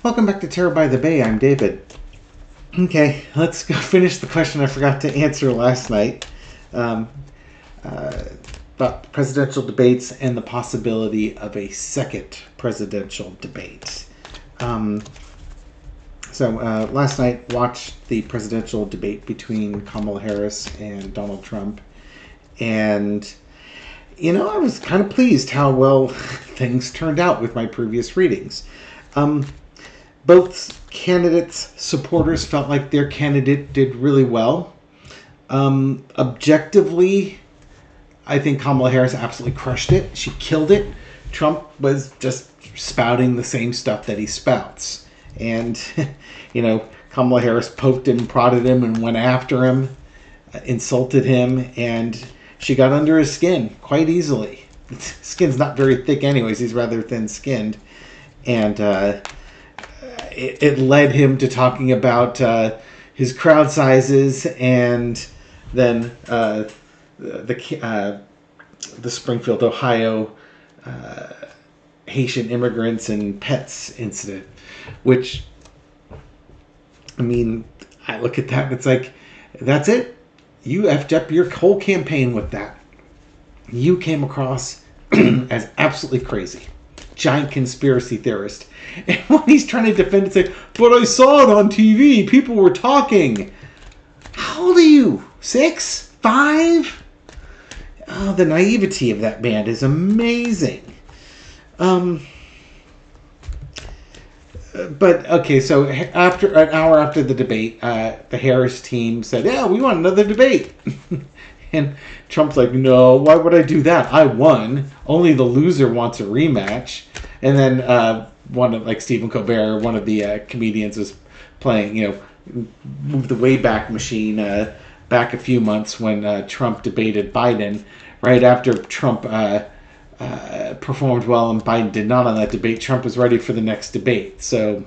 Welcome back to Terror by the Bay. I'm David. Okay, let's go finish the question I forgot to answer last night um, about presidential debates and the possibility of a second presidential debate. Last night watched the presidential debate between Kamala Harris and Donald Trump, and I was kind of pleased how well things turned out with my previous readings. Both candidates' supporters felt like their candidate did really well. Objectively, I think Kamala Harris absolutely crushed it. She killed it. Trump was just spouting the same stuff that he spouts. And, Kamala Harris poked him, prodded him, and went after him, insulted him, and she got under his skin quite easily. His skin's not very thick anyways. He's rather thin-skinned. And it led him to talking about his crowd sizes, and then the Springfield, Ohio Haitian immigrants and pets incident, which, I look at that and it's like, that's it. You effed up your whole campaign with that. You came across as absolutely crazy. Giant conspiracy theorist. And when he's trying to defend it, say, but I saw it on TV. People were talking. How old are you? 6? 5? Oh, the naivety of that man is amazing. But, okay, so after an hour after the debate, the Harris team said, yeah, we want another debate. And Trump's like, no, why would I do that? I won. Only the loser wants a rematch. And then one of, like Stephen Colbert, one of the comedians was playing, move the Wayback Machine back a few months when Trump debated Biden. Right after Trump performed well and Biden did not on that debate, Trump was ready for the next debate. So,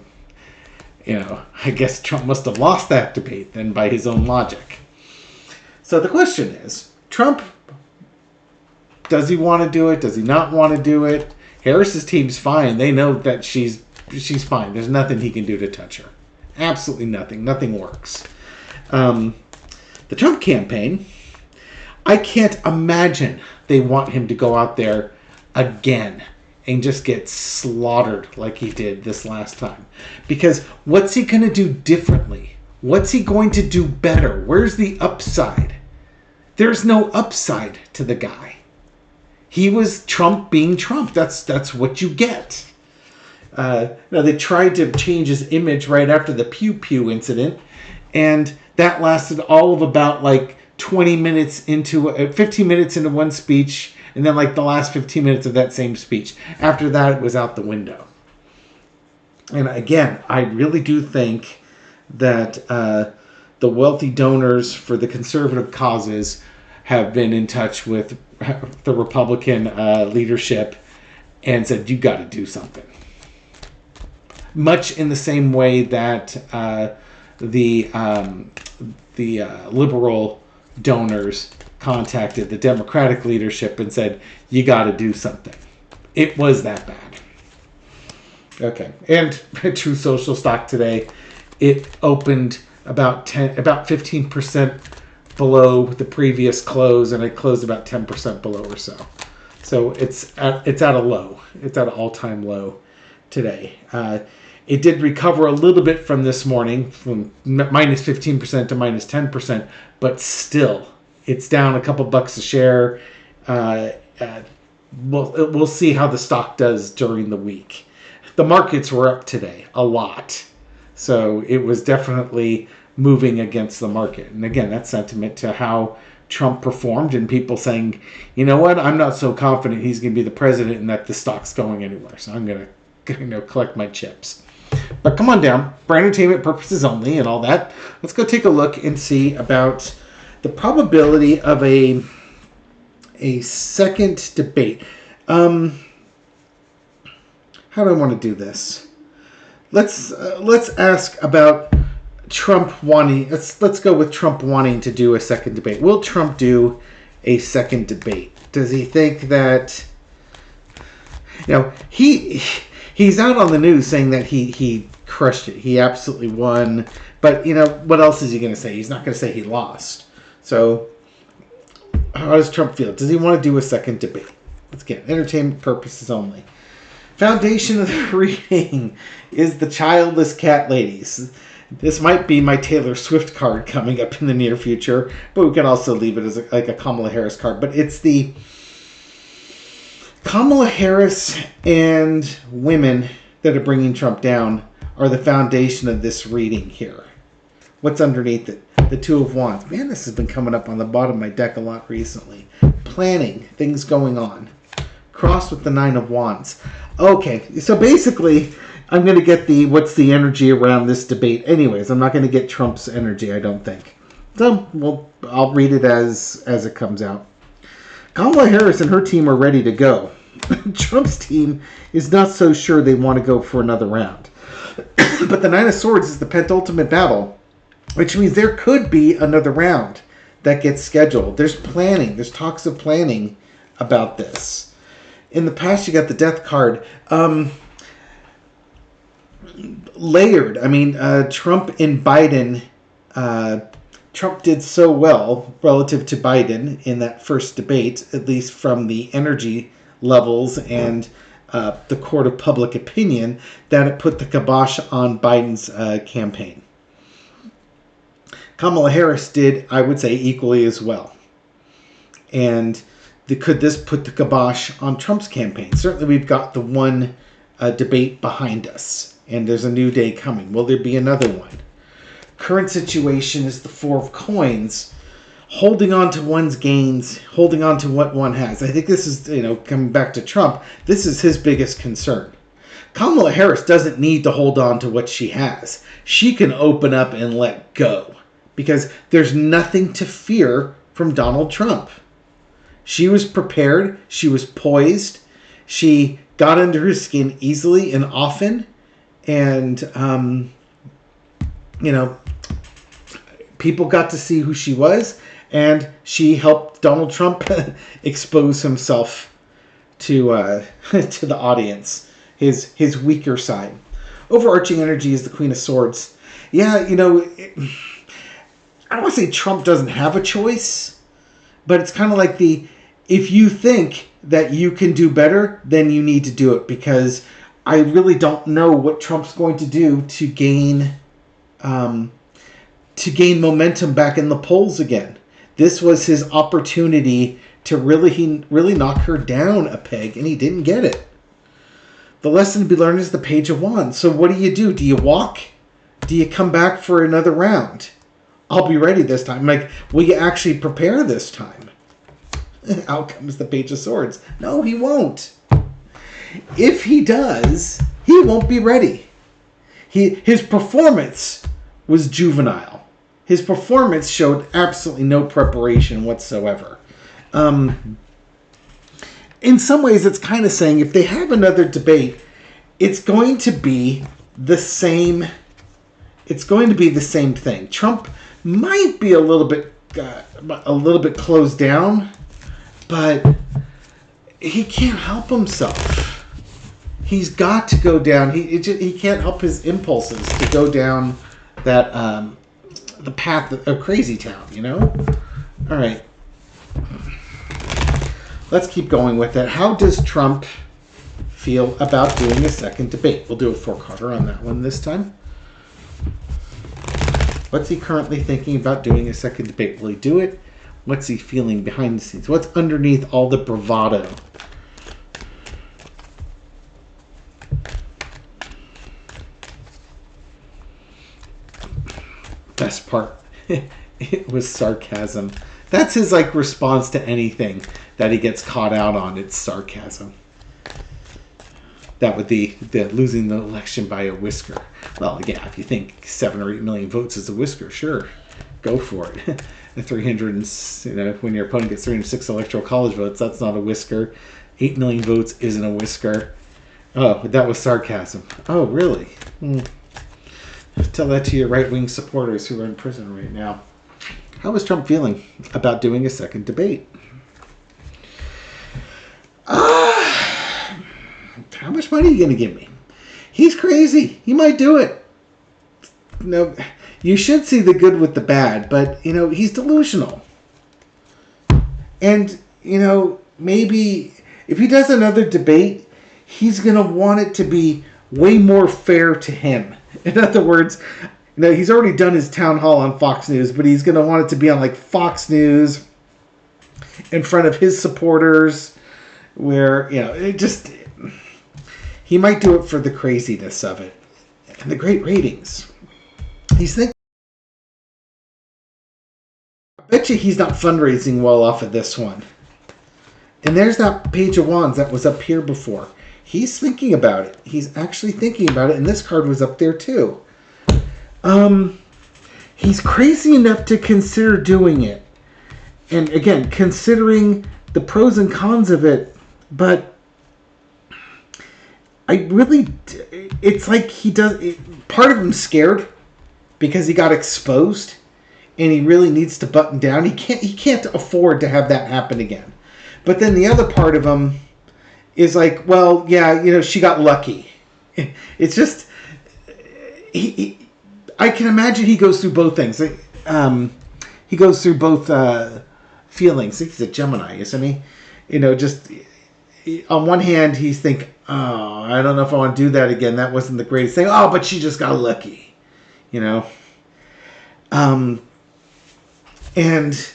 I guess Trump must have lost that debate then by his own logic. So the question is, Trump, does he want to do it? Does he not want to do it? Harris's team's fine. They know that she's fine. There's nothing he can do to touch her. Absolutely nothing. Nothing works. The Trump campaign, I can't imagine they want him to go out there again and just get slaughtered like he did this last time. Because what's he going to do differently? What's he going to do better? Where's the upside? There's no upside to the guy. He was Trump being Trump. That's what you get. Now, they tried to change his image right after the Pew Pew incident, and that lasted all of about 15 minutes into one speech, and then the last 15 minutes of that same speech. After that, it was out the window. And again, I really do think that the wealthy donors for the conservative causes have been in touch with the Republican leadership and said, you got to do something. Much in the same way that the liberal donors contacted the Democratic leadership and said, you got to do something. It was that bad. Okay, and True Social stock today, it opened about 15% below the previous close, and it closed about 10% below or so. So it's at a low. It's at an all-time low today. It did recover a little bit from this morning, from minus 15% to minus 10%, but still, it's down a couple bucks a share. We'll see how the stock does during the week. The markets were up today a lot. So it was definitely moving against the market. And again, that's sentiment to how Trump performed, and people saying, you know what, I'm not so confident he's going to be the president and that the stock's going anywhere. So I'm going to collect my chips. But come on down, for entertainment purposes only and all that. Let's go take a look and see about the probability of a second debate. How do I want to do this? Let's ask about Trump wanting. Let's go with Trump wanting to do a second debate. Will Trump do a second debate? Does he think that? He's out on the news saying that he crushed it. He absolutely won. But, you know, what else is he going to say? He's not going to say he lost. So, how does Trump feel? Does he want to do a second debate? Let's get entertainment purposes only. Foundation of the reading is the Childless Cat Ladies. This might be my Taylor Swift card coming up in the near future, but we can also leave it as like a Kamala Harris card. But it's the Kamala Harris and women that are bringing Trump down are the foundation of this reading here. What's underneath it? The Two of Wands. Man, this has been coming up on the bottom of my deck a lot recently. Planning, things going on. Crossed with the Nine of Wands. Okay, so basically, I'm going to get what's the energy around this debate. Anyways, I'm not going to get Trump's energy, I don't think. So, I'll read it as it comes out. Kamala Harris and her team are ready to go. Trump's team is not so sure they want to go for another round. But the Nine of Swords is the penultimate battle, which means there could be another round that gets scheduled. There's planning. There's talks of planning about this. In the past, you got the Death card. Layered. I mean, Trump and Biden... Trump did so well relative to Biden in that first debate, at least from the energy levels and the court of public opinion, that it put the kibosh on Biden's campaign. Kamala Harris did, I would say, equally as well. And could this put the kibosh on Trump's campaign? Certainly we've got the one debate behind us, and there's a new day coming. Will there be another one? Current situation is the Four of Coins, holding on to one's gains, holding on to what one has. I think this is, coming back to Trump, this is his biggest concern. Kamala Harris doesn't need to hold on to what she has. She can open up and let go because there's nothing to fear from Donald Trump. She was prepared. She was poised. She got under his skin easily and often. And, people got to see who she was, and she helped Donald Trump expose himself to the audience, his weaker side. Overarching energy is the Queen of Swords. Yeah, I don't want to say Trump doesn't have a choice, but it's kind of like if you think that you can do better, then you need to do it, because I really don't know what Trump's going to do to gain momentum back in the polls again. This was his opportunity to really knock her down a peg, and he didn't get it. The lesson to be learned is the Page of Wands. So what do? Do you walk? Do you come back for another round? I'll be ready this time. Like, will you actually prepare this time? Out comes the Page of Swords. No, he won't. If he does, he won't be ready. His performance was juvenile. His performance showed absolutely no preparation whatsoever. In some ways, it's kind of saying if they have another debate, it's going to be the same. It's going to be the same thing. Trump might be a little bit closed down, but he can't help himself. He's got to go down. He can't help his impulses to go down that the path of crazy town. All right. Let's keep going with it. How does Trump feel about doing a second debate? We'll do a four-carder on that one this time. What's he currently thinking about doing a second debate? Will he do it? What's he feeling behind the scenes? What's underneath all the bravado? Best part, it was sarcasm. That's his response to anything that he gets caught out on. It's sarcasm. That would be the losing the election by a whisker. Well, yeah, if you think 7 or 8 million votes is a whisker, sure, go for it. The 300, when your opponent gets 306 electoral college votes, that's not a whisker. 8 million votes isn't a whisker. Oh, that was sarcasm. Oh, really? Tell that to your right-wing supporters who are in prison right now. How is Trump feeling about doing a second debate? How much money are you going to give me? He's crazy. He might do it. no, you should see the good with the bad, but he's delusional. And maybe if he does another debate, he's going to want it to be way more fair to him. In other words, he's already done his town hall on Fox News, but he's going to want it to be on like Fox News in front of his supporters, where he might do it for the craziness of it and the great ratings. He's thinking. I bet you he's not fundraising well off of this one. And there's that page of wands that was up here before. He's thinking about it. He's actually thinking about it, and this card was up there too. He's crazy enough to consider doing it. And again, considering the pros and cons of it, but it's like part of him's scared because he got exposed and he really needs to button down. He can't afford to have that happen again. But then the other part of him is like, well, yeah, she got lucky. It's just, I can imagine he goes through both things. He goes through both feelings. He's a Gemini, isn't he? Just on one hand, he's thinking, oh, I don't know if I want to do that again. That wasn't the greatest thing. Oh, but she just got lucky, and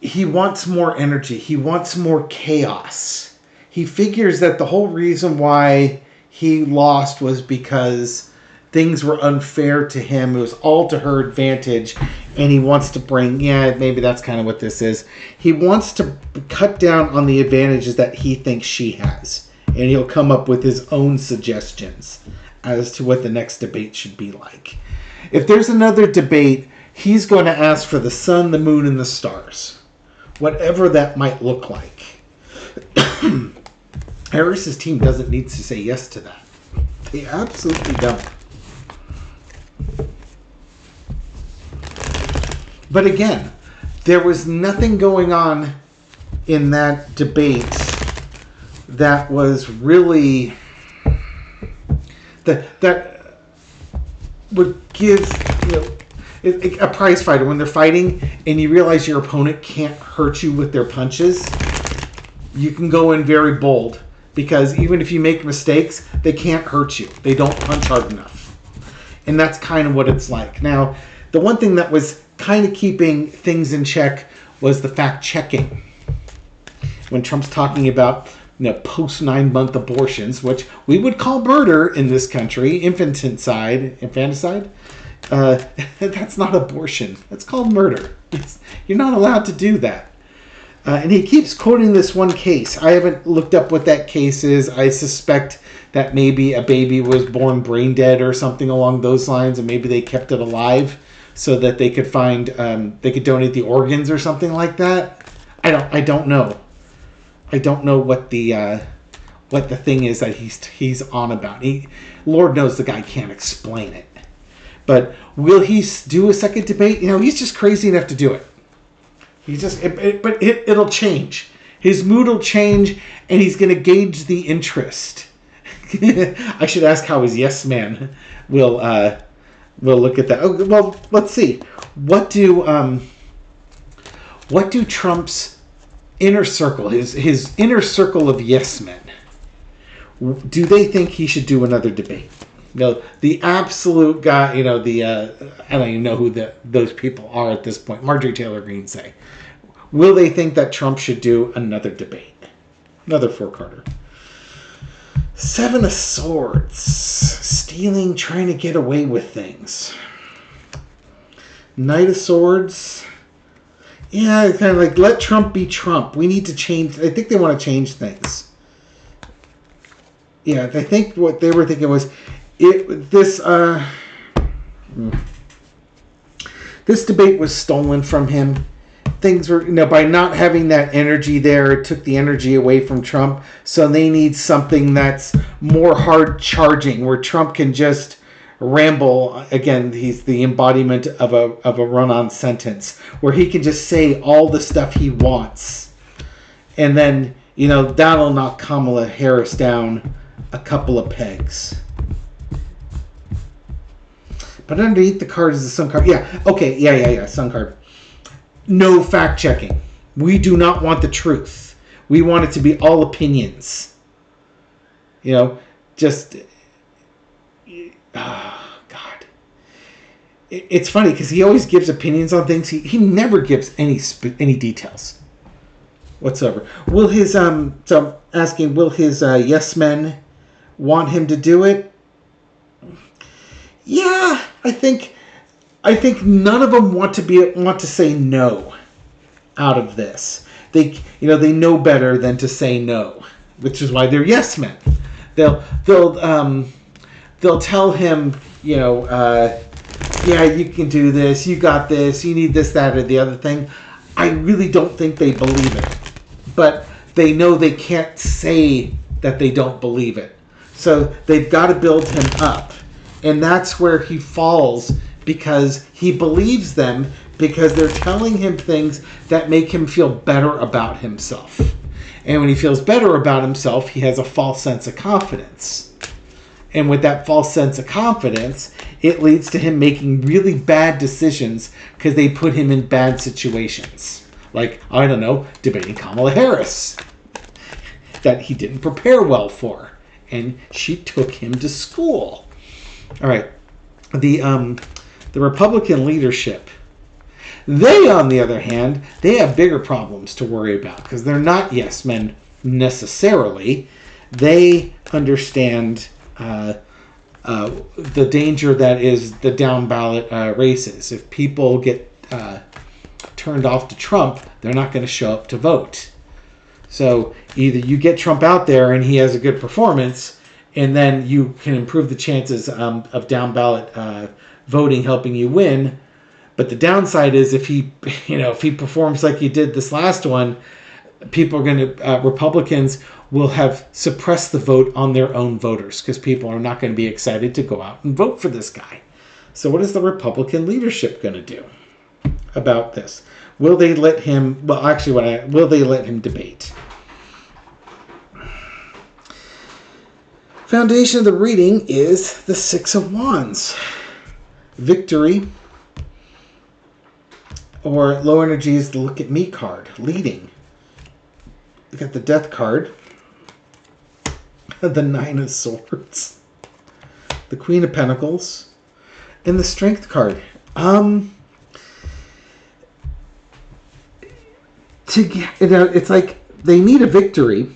he wants more energy. He wants more chaos. He figures that the whole reason why he lost was because things were unfair to him. It was all to her advantage. And he wants to maybe that's kind of what this is. He wants to cut down on the advantages that he thinks she has. And he'll come up with his own suggestions as to what the next debate should be like. If there's another debate, he's going to ask for the sun, the moon, and the stars. Whatever that might look like. Harris's team doesn't need to say yes to that. They absolutely don't. But again, there was nothing going on in that debate that was really that would give a prize fighter, when they're fighting and you realize your opponent can't hurt you with their punches, you can go in very bold, because even if you make mistakes, they can't hurt you. They don't punch hard enough. And that's kind of what it's like. Now, the one thing that was kind of keeping things in check was the fact checking. When Trump's talking about post-9-month abortions, which we would call murder in this country, infanticide, that's not abortion. That's called murder. You're not allowed to do that. And he keeps quoting this one case. I haven't looked up what that case is. I suspect that maybe a baby was born brain dead or something along those lines, and maybe they kept it alive so that they could they could donate the organs or something like that. I don't know. I don't know what the thing is that he's on about. Lord knows the guy can't explain it. But will he do a second debate? He's just crazy enough to do it. It'll change. His mood will change, and he's going to gauge the interest. I should ask how his yes man will look at that. Oh, well, let's see. What do Trump's inner circle, his inner circle of yes men, do they think he should do another debate? The absolute guy, I don't even know who those people are at this point. Marjorie Taylor Greene say. Will they think that Trump should do another debate? Another four-carder. 7 of Swords. Stealing, trying to get away with things. Knight of Swords. Yeah, kind of like, let Trump be Trump. We need to change. I think they want to change things. Yeah, I think what they were thinking was, this debate was stolen from him. Things were, by not having that energy there, it took the energy away from Trump. So they need something that's more hard charging, where Trump can just ramble. Again, he's the embodiment of a run-on sentence, where he can just say all the stuff he wants. And then, that'll knock Kamala Harris down a couple of pegs. But underneath the card is the Sun card. Yeah, okay, yeah, Sun card. No fact checking. We do not want the truth. We want it to be all opinions. You know, just... Oh, God. It's funny because he always gives opinions on things. He never gives any details whatsoever. Will his... So I'm asking, will his yes men want him to do it? Yeah, I think none of them want to say no out of this. They know better than to say no, which is why they're yes men. They'll tell him, yeah, you can do this, you got this, you need this, that, or the other thing. I really don't think they believe it, but they know they can't say that they don't believe it. So they've got to build him up. And that's where he falls, because he believes them, because they're telling him things that make him feel better about himself. And when he feels better about himself, he has a false sense of confidence. And with that false sense of confidence, it leads to him making really bad decisions because they put him in bad situations. Like, I don't know, debating Kamala Harris that he didn't prepare well for. And she took him to school. All right, the Republican leadership, they, on the other hand, they have bigger problems to worry about because they're not yes men necessarily. They understand the danger that is the down ballot races. If people get turned off to Trump, they're not going to show up to vote. So either you get Trump out there and he has a good performance, and then you can improve the chances of down ballot voting helping you win. But the downside is if he performs like he did this last one, people are going to Republicans will have suppressed the vote on their own voters because people are not going to be excited to go out and vote for this guy. So what is the Republican leadership going to do about this? Will they let him? Well, actually, will they let him debate? Foundation of the reading is the Six of Wands. Victory, or low energy, is the Look at Me card, leading. You got the Death card, the Nine of Swords, the Queen of Pentacles, and the Strength card. It's like they need a victory,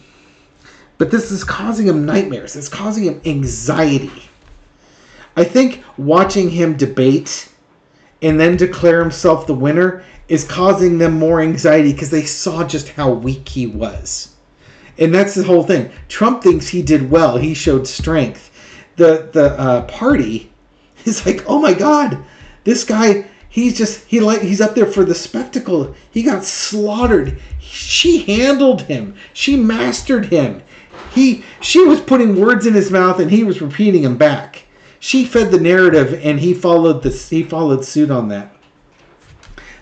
but this is causing him nightmares. It's causing him anxiety. I think watching him debate and then declare himself the winner is causing them more anxiety because they saw just how weak he was. And that's the whole thing. Trump thinks he did well. He showed strength. The party is like, oh my God, this guy, he's up there for the spectacle. He got slaughtered. She handled him. She mastered him. She was putting words in his mouth and he was repeating them back. She fed the narrative and he followed suit on that.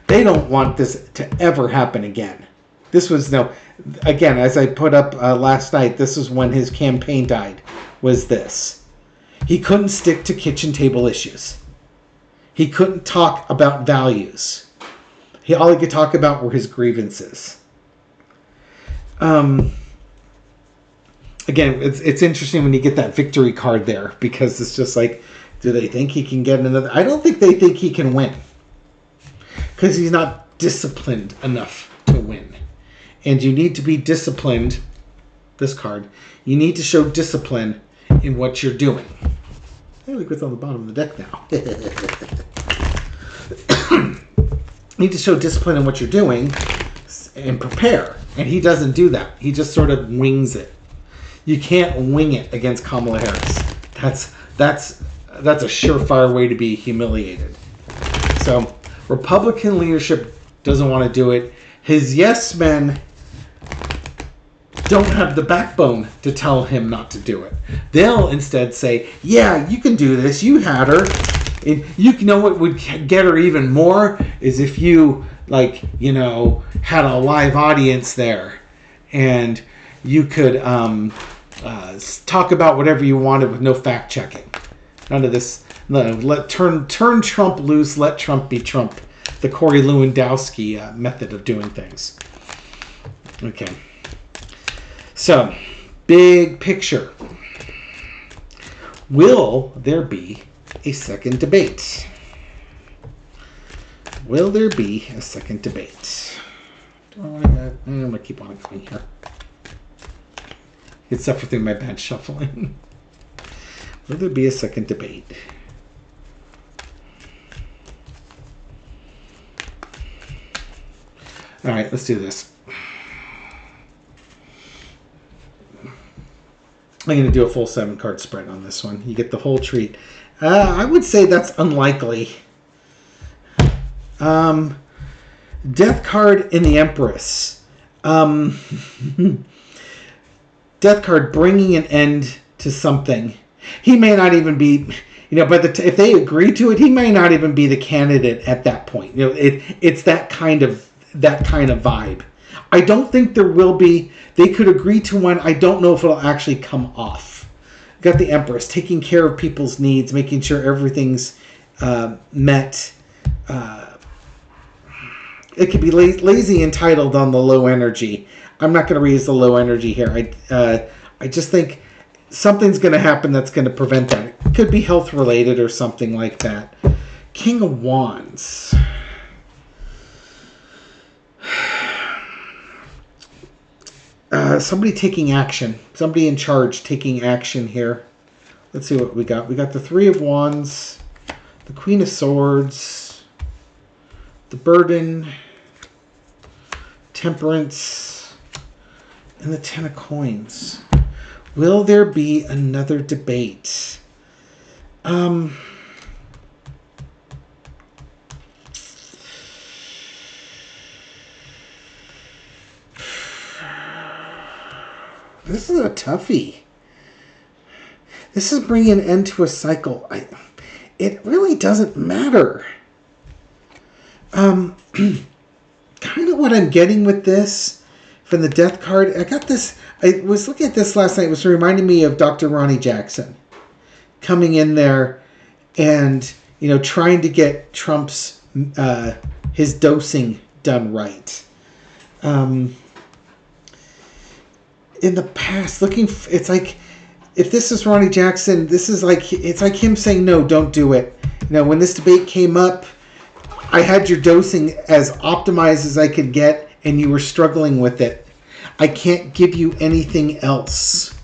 They don't want this to ever happen again. This was again, as I put up last night, this is when his campaign died, was this. He couldn't stick to kitchen table issues. He couldn't talk about values. All he could talk about were his grievances. Again, it's interesting when you get that victory card there, because it's just like, do they think he can get another? I don't think they think he can win, because he's not disciplined enough to win. And you need to be disciplined, this card, you need to show discipline in what you're doing. Hey, look what's on the bottom of the deck now. You need to show discipline in what you're doing and prepare. And he doesn't do that. He just sort of wings it. You can't wing it against Kamala Harris. That's a surefire way to be humiliated. So Republican leadership doesn't want to do it. His yes men don't have the backbone to tell him not to do it. They'll instead say, yeah, you can do this. You had her. And you know what would get her even more is if you, had a live audience there and you could talk about whatever you wanted with no fact checking. None of this. No, turn Trump loose. Let Trump be Trump. The Corey Lewandowski method of doing things. Okay. So, big picture. Will there be a second debate? Will there be a second debate? I'm going to keep on going here. It's everything my bad shuffling. Will there be a second debate? All right, let's do this. I'm going to do a full 7-card spread on this one. You get the whole treat. I would say that's unlikely. Death card in the Empress. Death card bringing an end to something. He may not even be, but if they agree to it, he may not even be the candidate at that point. It's that kind of vibe. I don't think there will be. They could agree to one. I don't know if it'll actually come off. Got the Empress taking care of people's needs, making sure everything's met. It could be lazy entitled on the low energy. I'm not going to reuse the low energy here. I just think something's going to happen that's going to prevent that. It could be health related or something like that. King of Wands. Somebody taking action. Somebody in charge taking action here. Let's see what we got. We got the Three of Wands, the Queen of Swords, the Burden, Temperance, and the Ten of Coins. Will there be another debate? This is a toughie. This is bringing an end to a cycle. It really doesn't matter. Kind of what I'm getting with this from the death card. I got this. I was looking at this last night. It was reminding me of Dr. Ronnie Jackson coming in there and trying to get Trump's his dosing done right. In the past, it's like if this is Ronnie Jackson, it's like him saying no, don't do it. When this debate came up, I had your dosing as optimized as I could get, and you were struggling with it. I can't give you anything else.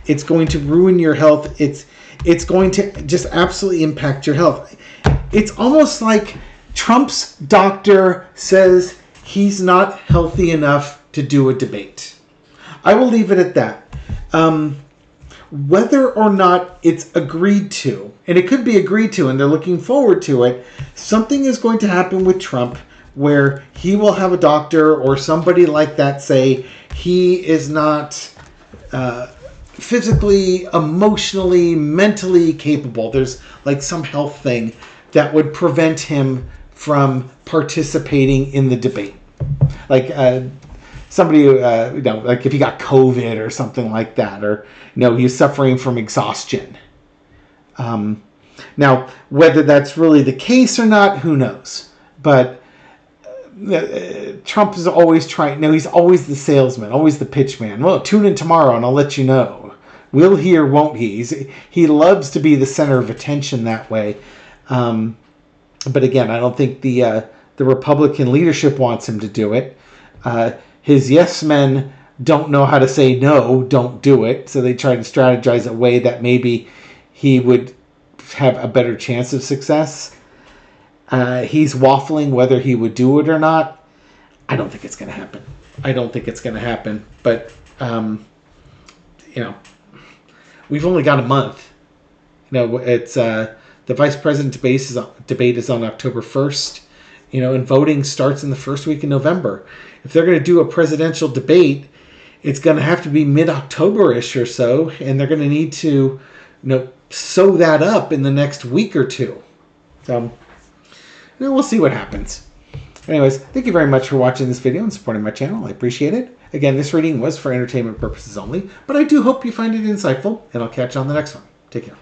It's going to ruin your health. It's going to just absolutely impact your health. It's almost like Trump's doctor says he's not healthy enough to do a debate. I will leave it at that. Whether or not it's agreed to, and it could be agreed to, and they're looking forward to it, something is going to happen with Trump where he will have a doctor or somebody like that say he is not physically, emotionally, mentally capable. There's like some health thing that would prevent him from participating in the debate. Like somebody, like if he got COVID or something like that, or he's suffering from exhaustion. Now, whether that's really the case or not, who knows? But Trump is always trying. He's always the salesman, always the pitch man. Well, tune in tomorrow and I'll let you know. Will he or won't he? He loves to be the center of attention that way. But again, I don't think the Republican leadership wants him to do it. His yes men don't know how to say no, don't do it. So they try to strategize a way that maybe he would have a better chance of success. He's waffling whether he would do it or not. I don't think it's going to happen. But, we've only got a month. It's the vice president debate is on October 1st. And voting starts in the first week in November. If they're going to do a presidential debate, it's going to have to be mid-October-ish or so, and they're going to need to, sew that up in the next week or two. So, we'll see what happens. Anyways, thank you very much for watching this video and supporting my channel. I appreciate it. Again, this reading was for entertainment purposes only, but I do hope you find it insightful, and I'll catch you on the next one. Take care.